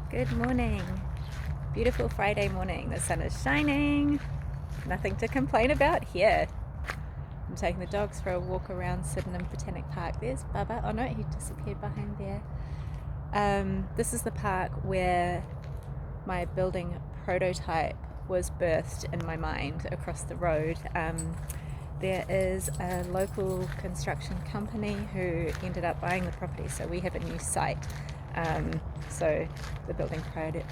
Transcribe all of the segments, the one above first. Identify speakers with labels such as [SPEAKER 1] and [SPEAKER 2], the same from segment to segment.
[SPEAKER 1] Good morning. Beautiful Friday morning. The sun is shining. Nothing to complain about here. I'm taking the dogs for a walk around Sydenham Botanic Park. There's Bubba. Oh no, he disappeared behind there. This is the park where my building prototype was birthed in my mind across the road. There is a local construction company who ended up buying the property, so we have a new site. So the building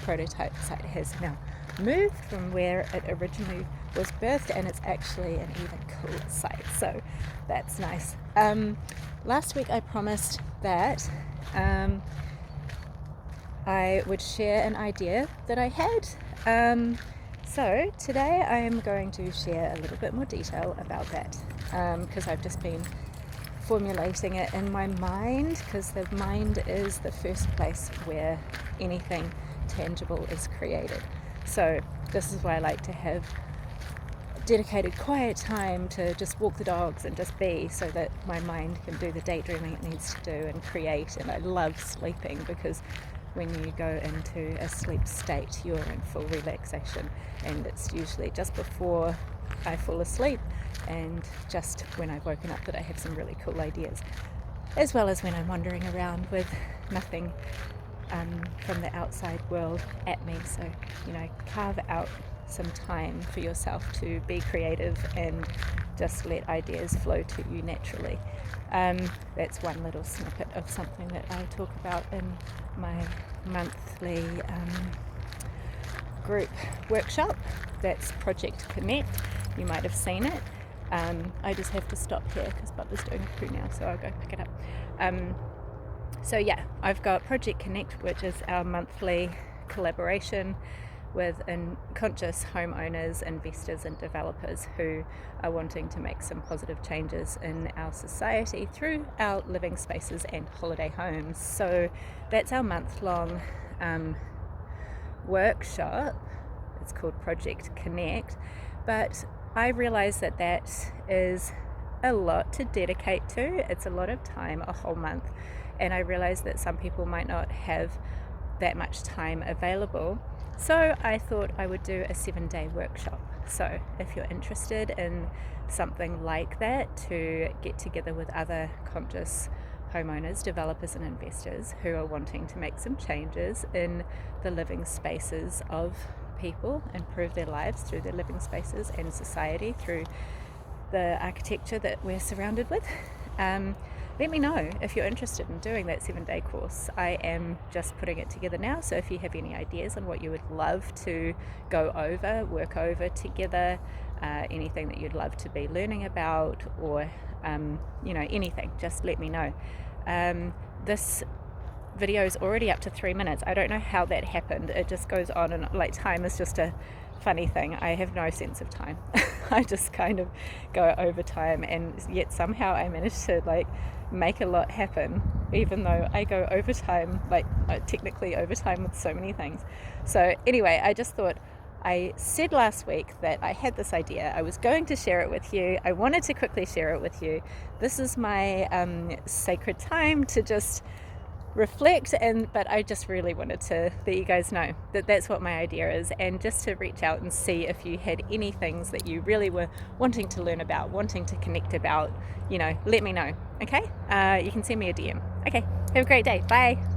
[SPEAKER 1] prototype site has now moved from where it originally was birthed, and it's actually an even cooler site, so that's nice. Last week I promised that I would share an idea that I had. So today I am going to share a little bit more detail about that, because I've just been formulating it in my mind, because the mind is the first place where anything tangible is created. So this is why I like to have dedicated quiet time to just walk the dogs and just be, so that my mind can do the daydreaming it needs to do and create. And I love sleeping, because when you go into a sleep state, you're in full relaxation, and it's usually just before I fall asleep and just when I've woken up that I have some really cool ideas, as well as when I'm wandering around with nothing from the outside world at me. So, carve out some time for yourself to be creative and just let ideas flow to you naturally. That's one little snippet of something that I talk about in my monthly group workshop. That's Project Connect. You might have seen it. I just have to stop here because Bubba's doing a poo now, so I'll go pick it up. So yeah, I've got Project Connect, which is our monthly collaboration with conscious homeowners, investors and developers who are wanting to make some positive changes in our society through our living spaces and holiday homes. So that's our month-long workshop. It's called Project Connect, but I realize that is a lot to dedicate to. It's a lot of time, a whole month, and I realize that some people might not have that much time available. So I thought I would do a 7-day workshop. So if you're interested in something like that, to get together with other conscious homeowners, developers and investors who are wanting to make some changes in the living spaces of people, improve their lives through their living spaces and society through the architecture that we're surrounded with, let me know if you're interested in doing that 7-day course. I am just putting it together now, so if you have any ideas on what you would love to work over together, anything that you'd love to be learning about, or anything, just let me know. This video is already up to 3 minutes. I don't know how that happened. It just goes on, and time is just a funny thing. I have no sense of time. I just kind of go over time, and yet somehow I manage to make a lot happen, even though I go overtime, technically overtime with so many things. So anyway, I just thought, I said last week that I had this idea. I was going to share it with you. I wanted to quickly share it with you. This is my sacred time to just reflect, but I just really wanted to let you guys know that that's what my idea is, and just to reach out and see if you had any things that you really were wanting to learn about, wanting to connect about, let me know. Okay, you can send me a DM. Okay, have a great day. Bye.